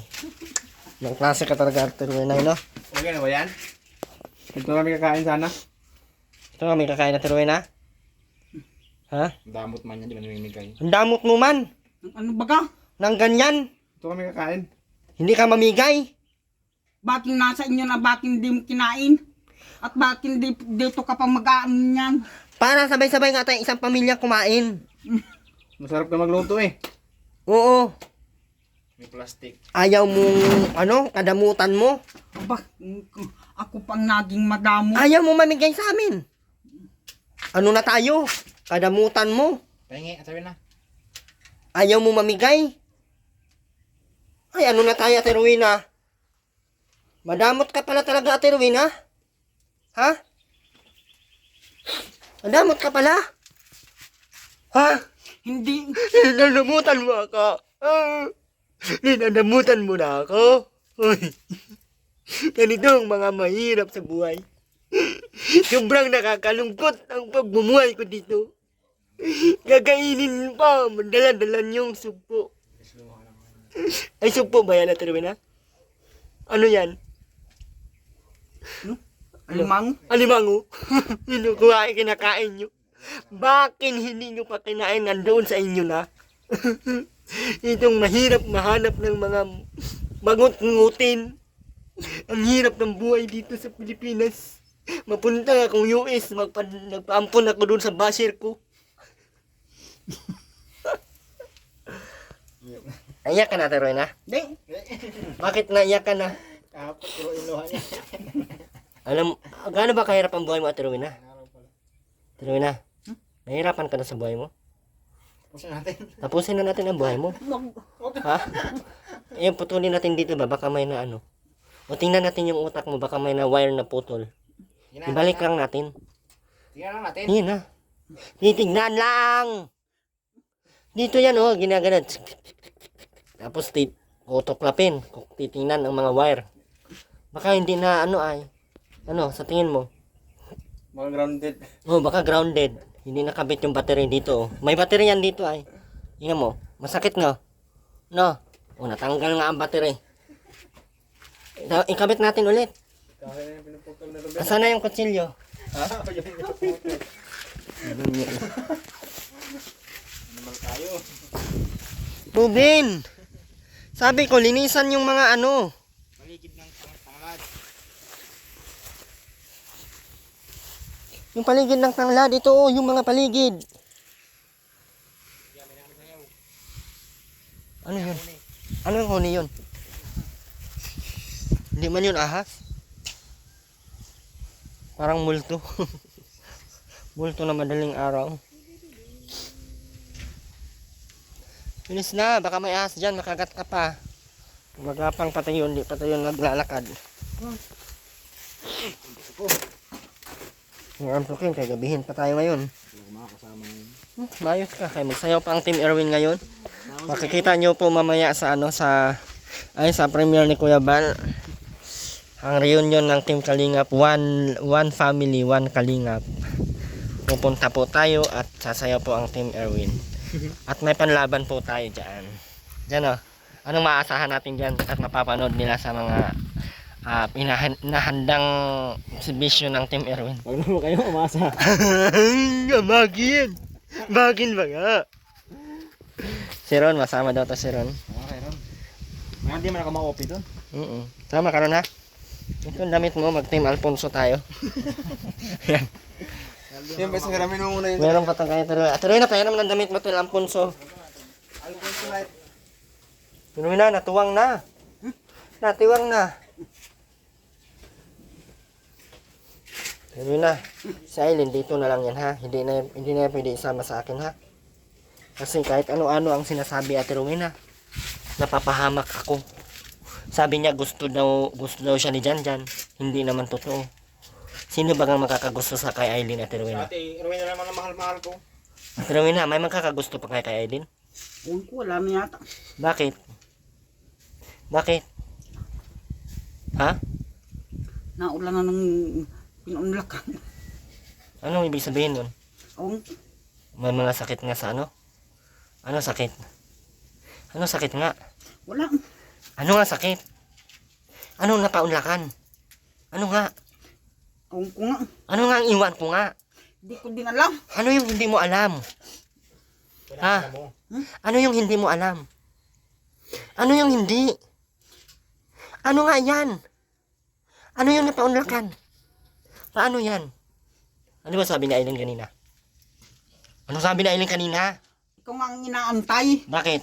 Yung klase ka talaga, Arthur Wenay, no? Okay na ba yan? Ito kami kakain sana. Ito kami kakain na Arthur Wenay, ha? Damot man yan, di ba namimigay? Ang damot mo man, Ano ba ka? nang ganyan. Ito kami kakain. Hindi ka mamigay. Bakit nasa inyo na bakit hindi mo kinain? At bakit dito ka pa mag-aano niyan? Para sabay-sabay nga tayong isang pamilya kumain. Masarap ka magluto eh. Oo. May plastic. Ayaw mong, ano, kadamutan mo. Aba, ako pang naging madamo. Ayaw mo mamigay sa amin. Ano na tayo? Kadamutan mo. Pahingi, sabi na. Ayaw mo mamigay. Ay, ano na tayo, Ate Rowena? Madamot ka pala talaga, Ate Rowena. Ha? Madamot ka pala. Ha? Hindi, Ninanamutan mo ako. Ninanamutan mo na ako. Uy. Ganito ang mga mahirap sa buhay. Sobrang nakakalungkot ang pagbumuhay ko dito. Gagainin pa, mandala-dalan yung sugpo. Ay, sugpo ba yan, Ate Rowena? Ano yan? alimang. Alimango. Kinukuha ay kinakain nyo. Bakit hindi nyo pa kinain nandoon sa inyo na? Itong mahirap mahanap ng mga mangut-ngutin. Ang hirap ng buhay dito sa Pilipinas. Mapunta akong US, nagpaampon ako doon sa basher ko. Naiyak ka na, Ate Rowena? Hindi, Bakit naiyak ka na? Kapag puro inuha niya. Alam, gaano ba kahirap ang buhay mo, Ate Rowena? Ate Rowena, nahihirapan ka na sa buhay mo? Pusin natin. Tapusin na natin ang buhay mo. Ha? Eh, putulin natin dito ba? Baka may na ano. O tingnan natin yung utak mo. Baka may na wire na putol. Ibalik lang natin. Tingnan lang natin. Yan na. Titignan lang. Dito yan, oh, ginaganan. Tapos, tutuklapin. Titingnan ang mga wire. Baka hindi na, ano ay. Ano, sa tingin mo? Mga grounded. Oh, baka grounded. Hindi nakabit yung battery dito, oh. May battery yan dito, ay. Tingnan mo. Masakit nga. No? Oh, natanggal nga ang battery. Ikabit natin ulit. Kaya na yung pinupukal na Ruben. Asan na yung kutsilyo? Ha? Yung pinupukal. Naman tayo. Ruben! Sabi ko, linisan yung mga ano. Paligid ng tanglad. Yung paligid ng tanglad. Ito, oh, yung mga paligid. Ano yun? Ano yung huni yun? Hindi man yun ahas. Parang multo. Multo na madaling araw. Bilis na, baka may ahas dyan, makagat ka pa. Magapang pati yun, di pati yun naglalakad. Yung ampukin, kaya gabihin pa tayo ngayon. Mayos ka, kaya magsayaw pa ang Team Erwin ngayon. Makikita nyo po mamaya sa ano sa premiere ni Kuya Bal. Ang reunion ng Team Kalingap, one family, one Kalingap. Pupunta po tayo at sasayaw po ang Team Erwin. At may panlaban po tayo dyan. Dyan, oh. Anong maasahan natin dyan at mapapanood nila sa mga inahandang exhibition ng Team Erwin? Huwag na mo kayo umasa. Bagin! Bagin ba nga? Si Ron, masama daw to si Ron. Okay, Ron. Mga hindi man ako ma-OP doon. Sama ka Ron, ha? Ito ang damit mo, mag-Team Alfonso tayo. Yan. Yung best karamin mo muna yun. Meron pa itong kaya Teroy. Teroy na, pahiram ng damit mo, Team Alfonso. Alfonso Light. Teroy na, natuwang na. Natiwang na. Teroy na. Si Aileen, dito na lang yan, ha? Hindi na pwede isama sa akin, ha? Kasi kahit ano-ano ang sinasabi Ate Rowena, napapahamak ako. Sabi niya gusto daw siya ni Janjan. Hindi naman totoo. Sino ba ang makakagusto sa kay Aileen, Ate Rowena? Ate, Rowena naman ang mahal-mahal ko. Ate Rowena, may makakagusto pa kay Aileen? Uy ko, wala na yata. Bakit? Bakit? Ha? Naulan na ng pinunlakan. Anong ibig sabihin nun? Ewan ko. May mga sakit nga sa ano? Ano sakit? Ano sakit nga? Wala. Ano nga sakit? Ano napaunlakan? Ano nga? Ewan ko nga. Ano nga ang iwan ko nga? Hindi ko din alam. Ano yung hindi mo alam? Ha? Ano yung hindi mo alam? Ano yung hindi? Ano nga yan? Ano yung napaunlakan? Paano yan? Ano ba sabi ni Aileen kanina? Ano sabi ni Aileen kanina? Ikaw nga ang inaantay. Bakit?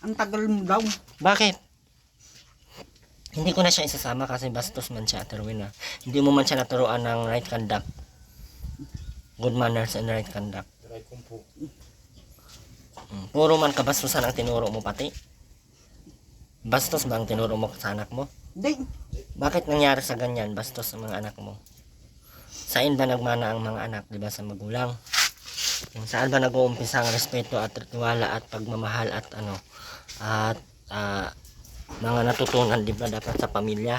Ang tagal mo daw. Bakit? Hindi ko na siya isasama kasi bastos man siya, Ate Rowena. Hindi mo man siya naturuan ng right conduct. Good manners and right conduct. Right kumpo. Puro man kabastusan ang tinuro mo pati. Bastos ba ang tinuro mo sa anak mo? Hindi. Bakit nangyari sa ganyan? Bastos ang mga anak mo. Saan ba nagmana ang mga anak, di ba, sa magulang? Kung saan ba nag-uumpisa ang respeto at tiwala at pagmamahal at ano at mga natutunan, di ba, dapat sa pamilya,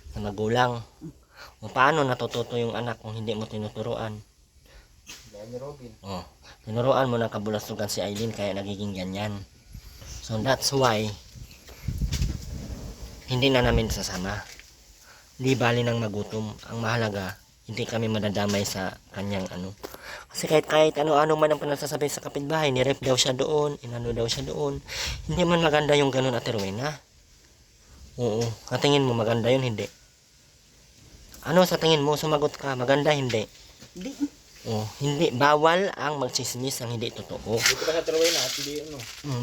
sa magulang. O paano natututo yung anak kung hindi mo tinuturuan? Oh, tinuruan mo ng kabulastugan si Aileen kaya nagiging ganyan. So that's why hindi na namin sasama. Di bali ng magutom. Ang mahalaga, hindi kami madadamay sa kanyang ano. Kasi kahit ano-ano man ang panasasabi sa kapitbahay, nirep daw siya doon, inano daw siya doon. Hindi man maganda yung ganun, Ate Rowena. Oo, sa tingin mo maganda yun, hindi? Ano sa tingin mo? Sumagot ka, maganda, hindi? Hindi. Oh, hindi. Bawal ang magsismis ang hindi totoo. Dito ba sa Rowena at hindi ano?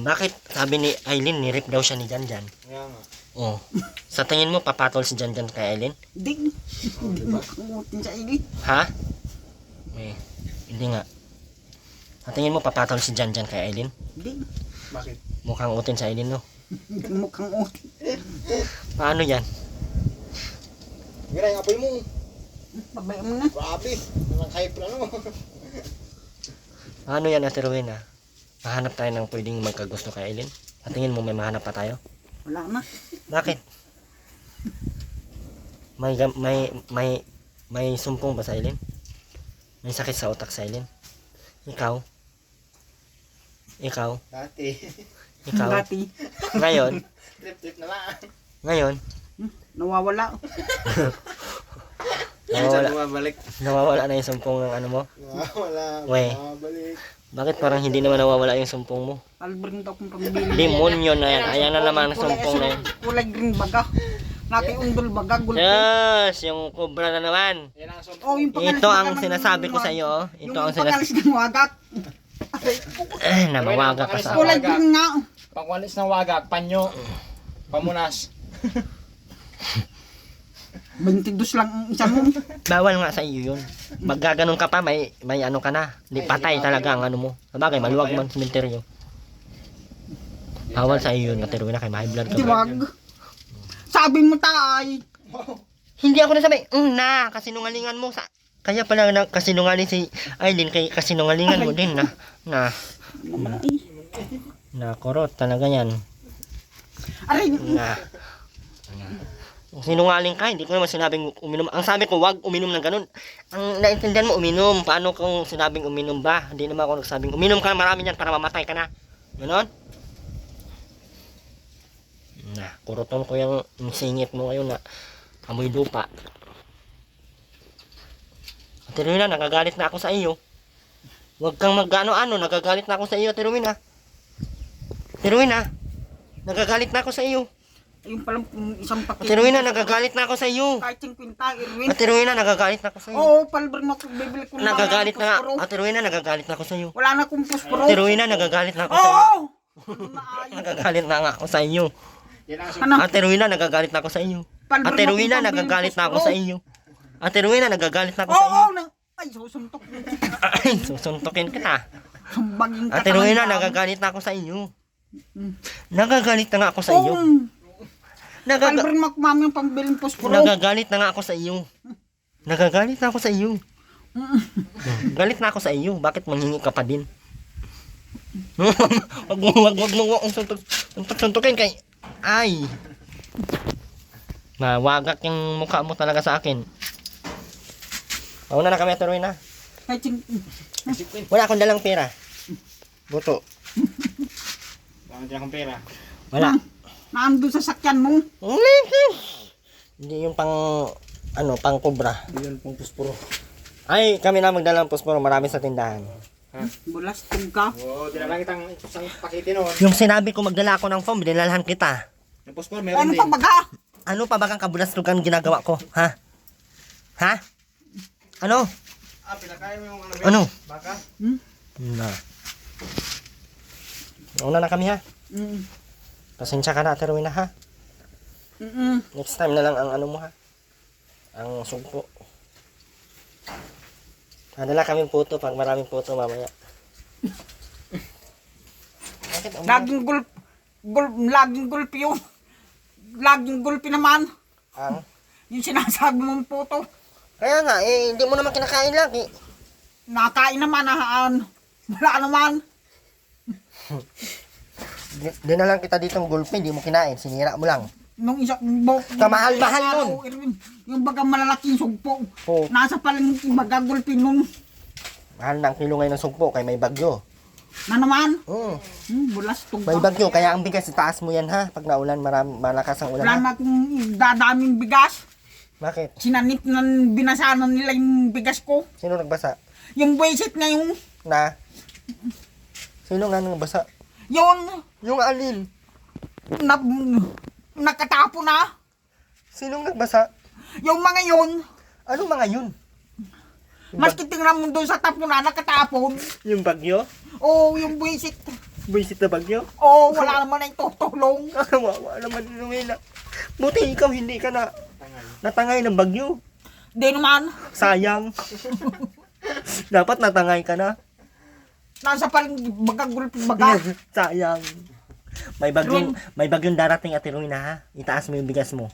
Bakit sabi ni Aileen, nirep daw siya ni Janjan? Kaya nga. Oh, sa tingin mo, papatol si Janjan kay Aileen? Hindi. Hindi makamutin sa ili. Ha? Hindi nga. Sa tingin mo, papatol si Janjan kay Aileen? Hindi. Bakit? Mukhang utin sa Aileen, no? Mukhang utin. Paano yan? Mira, yung apoy mo. Babay mo na. Grabe. Nalang hype na no. Paano yan, Ate Rowena? Mahanap tayo ng pwedeng magkagusto kay Aileen. At tingin mo may mahanap pa tayo? Wala na. Bakit? May sumpong ba sa Aileen? May sakit sa utak sa Aileen? Ikaw? Dati. Ikaw? Dati. Ngayon? Trip na lang. Ngayon? Nawawala. Nawawala, Bumabalik. nawawala na yung sumpong ng ano mo? Wala. Wey. Bumabalik. Bakit parang hindi naman nawawala yung sumpong mo? Albert daw kung pambili. Demonyo na yan. Ayan na naman ang sumpong na yan. Kulay green baga. Nakay undol baga. Gulpi. Yes! Yung cobra na naman. Yan ang sumpong. Oh, yung pangalis Ito baga ang ng- sinasabi ko sa iyo. Oh. Ito Yung ang sinasabi. pangalis ng wagak. Namawaga ka sa... Kulay green nga. Pangwalis ng wagak, panyo, pamunas. 22 lang ang isa mo. Bawal nga sa iyo yun. Pag gaganon ka pa, may ano ka na. Di patay talaga ang ano mo. Sabagay, maluwag man simenteryo. Bawal sa iyo yun. Natiruin na kay high blood ka. Di wag. Sabi mo tay. Hindi ako nasabi. Na, kasinungalingan mo sa... Kaya pala na kasinungaling si Aileen kay kasinungalingan mo din na kurot talaga yan. Aray. Na. Sinungaling ka, hindi ko naman sinabing uminom. Ang sabi ko, wag uminom ng ganun. Ang naintindihan mo, uminom. Paano kung sinabing uminom ba? Hindi naman ako nagsabing, uminom ka na marami yan para mamatay ka na. Ganon? Na, kuroton ko yung singit mo ngayon na amoy lupa. Ate Rowena, nagagalit na ako sa iyo. Huwag kang mag-ano-ano, nagagalit na ako sa iyo, Ate Rowena. Ate Rowena, nagagalit na ako sa iyo. Yung palang isang paket. Ate Rowena, nagagalit na ako sa iyo. Kahit 50 Irwin. Ate Rowena, nagagalit na ako sa iyo. Oo, palbar mo ako bibili ko. Nagagalit na nga. Ate Rowena, nagagalit na ako sa iyo. Wala na akong pusporo. Ate Rowena, nagagalit na ako sa iyo. Oo. Nagagalit na nga ako sa iyo. Yan ang Ano? Ate Rowena, nagagalit na ako sa iyo. Palbar Ate mo Rowena, akong nagagalit na ako pambili sa iyo. Ate Rowena, nagagalit na ako sa iyo. Oo. Ay, susuntok. Ay, susuntokin kita. Sumbaging ka. Ate Rowena, nagagalit na ako sa iyo. Nagagalit na nga ako sa iyo. Palbar mo ako mami yung pambiling pusporo. Nagagalit na nga ako sa iyo. Nagagalit na ako sa iyo. Galit na ako sa iyo. Bakit manghingi ka pa din? Wag mo suntukin kay... Ay! Mawagak yung mukha mo talaga sa akin. Mauna na kami, Ate Rowena. Ay, Wala akong dalang pera. Buto. Bakit akong pera? Wala. naandun sa sakyan mo. Hindi yung pang... Ano, pang kubra. Yun pong puspuro. Ay, kami na magdala ng pusporo. Marami sa tindahan. Bulas ka. Oo, dinala kitang isang pakete noon. Yung sinabi ko magdala ako ng foam, dinalahan kita. Yung puspuro, meron Ano din. pa baga? Ano pa ba kang kabulastugan ginagawa ko? Ha? Ha? Ano? Ah, pinakain mo yung ano. Ano? Baka? Na. Una na kami ha. Mm. Pasensya ka na, Ate Rowena ha. Next time na lang ang ano mo ha. Ang sugpo. Nadala kaming puto pag maraming puto mamaya. Bakit ang Laging gulpi yun. Laging gulpi naman. ang? Yung sinasabi mong puto. Kaya nga, eh, hindi mo naman kinakain lagi. Nakain naman ahaan. Wala naman. Dinalang kita ditong gulpi, hindi mo kinain. Sinira mo lang. Nung isa Kamahal-mahal nun. Yung baga malalaking sugpo. Oh, Nasa palang baga gulpi nun. mahal na ang kilo ngayon ng sugpo kay may bagyo. Na naman. May Bulas tugga. bagyo, kaya ang bigas itaas mo yan ha. Pag naulan, malakas ang ulan Wala ha. na akong dadaming bigas. Bakit? Sinanip ng binasanan nila yung bigas ko. Sino nagbasa? Yung buwisit na yung, Na? Sino nga nagbasa? yun, Yung alin? na, nakatapo na. Sinong nagbasa? Yung mga yun, Ano mga yun? maski tingnan mo doon sa tapo na nakatapon. Yung bagyo? Oo, yung buwisit. Buisit na bagyo? Oo, wala naman na itutulong. Kawawa naman ni Rowena. Buti ikaw hindi ka na natangay ng bagyo. Di naman, Sayang. Dapat natangay ka na. nasa paling baga gulpi baga. Sayang. May bagyong darating, Ate Rowena ha. Itaas mo yung bigas mo.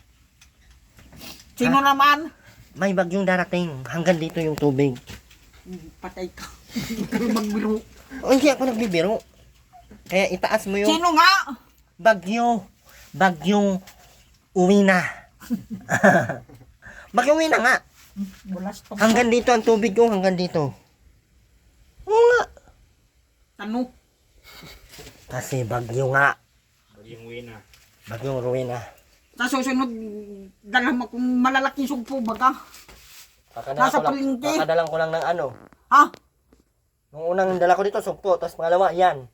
Sino naman? May bagyong darating. Hanggang dito yung tubig. Patay ka. Hindi ka magbiro. O hindi ako nagbibiro. Kaya itaas mo yung Sino nga? bagyong uwi na. Bagyong uwi na nga. Wala stop. Hanggang dito ang tubig ko, hanggang dito. Oo nga. Ano? Kasi bagyo nga. Bagyong Wina. Bagyong Rowena. Sa susunod, dala mo kung malalaking sugpo baga. Nasa palengke. Kakadalang ko lang ng ano. Ha? Nung unang dala ko dito, sugpo. Tapos pangalawa, yan.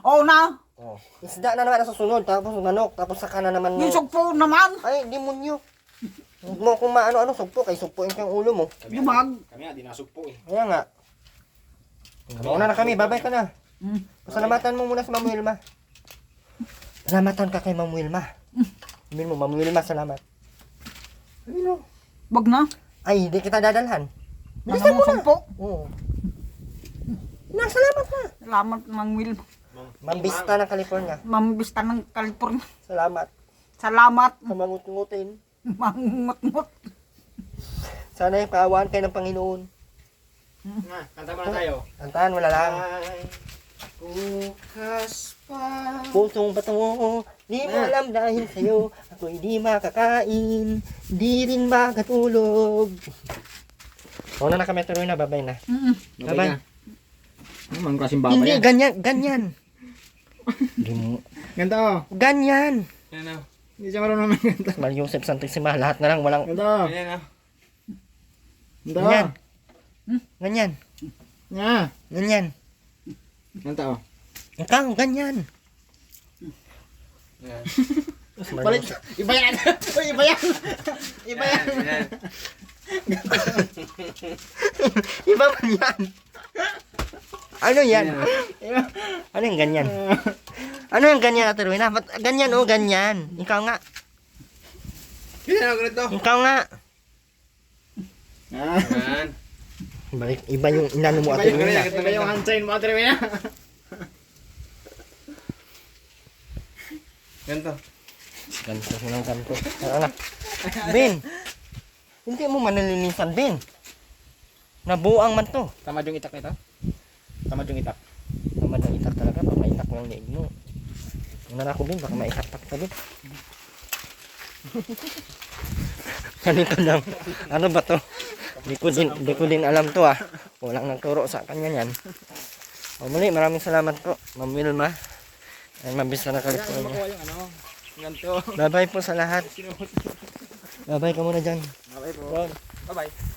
Oo na. Oh. Isda na naman ang susunod. Tapos manok. Tapos saka na naman. Yung sugpo naman. Ay, demonyo. Huwag mo kung maano-ano sugpo. Kay sugpuin ko yung ulo mo. Lumag. Kami nga, di nasugpo eh. Kaya nga. Mauna na kami. Babay ka na. Pasalamatan mo muna sa Ma'am Wilma. Salamatan ka kay Ma'am Wilma. Sabihin mo, Ma'am Wilma, salamat. Sabihin mo. Wag na. Ay, hindi kita dadalhan. Bilisan Bilisan mo mo na. sugpo. Oo. Salamat na. Salamat, Mang Will. Mambista ng California. Mambista ng California. Salamat. Salamat. Sa mangut-ngutin. Mangut-ngut. Sana yung kaawaan kayo ng Panginoon. Nga, kanta mo na tayo. Kantahan mo na lang. Ay, bukas pa. Pusong bato, di mo alam dahil sa'yo, ako'y di makakain, di rin makatulog. Una na kami, tuloy na, babay na. Babay. Ano kasing baba Hindi, yan? ganyan. Di mo, Ganda oh. ganyan. Yan oh. Hindi siya marunong naman ganda. Mal Joseph Santissima, lahat na lang, walang, Ganda oh. Yan oh. Ganda ganyan. oh. Ganyan, Nga. ganyan. Ganda oh. Ikaw, ganyan. Mal Balik. Joseph- Iba yan. Iba yan. Iba yan. Iba man yan. Ano yan? Ano yung ganyan? Ano yung ganyan, Ate Rowena? Ba't ganyan oh, ganyan. Ikaw nga. Ganyan oh, ganito. Ikaw nga. Yan. Balik, iba yung inano mo, Iba Ate yung Rowena. ganyan. Iba yung hand sign mo, Ate Rowena. Ganito. Ganto, sinang ganto. Ano na? Ben, hindi mo manalinisan, Ben. Nabuang man to. Tamad yung itak nito? Tamad yung itak. Tamad ang itak talaga, baka maitak mo ang leeg mo. Una na ako, Ben, baka maitak-tak ka, Ben. Ganito lang. Ano ba to? Di ko din alam to ah. Walang nagturo sa kanya yan. O muli, maraming salamat po, Ma'am Wilma. Ay, mabisa na Kaya California. makuha yung ano. Ganito. Bye-bye po sa lahat. Bye-bye ka muna dyan. Okay po. Bye-bye.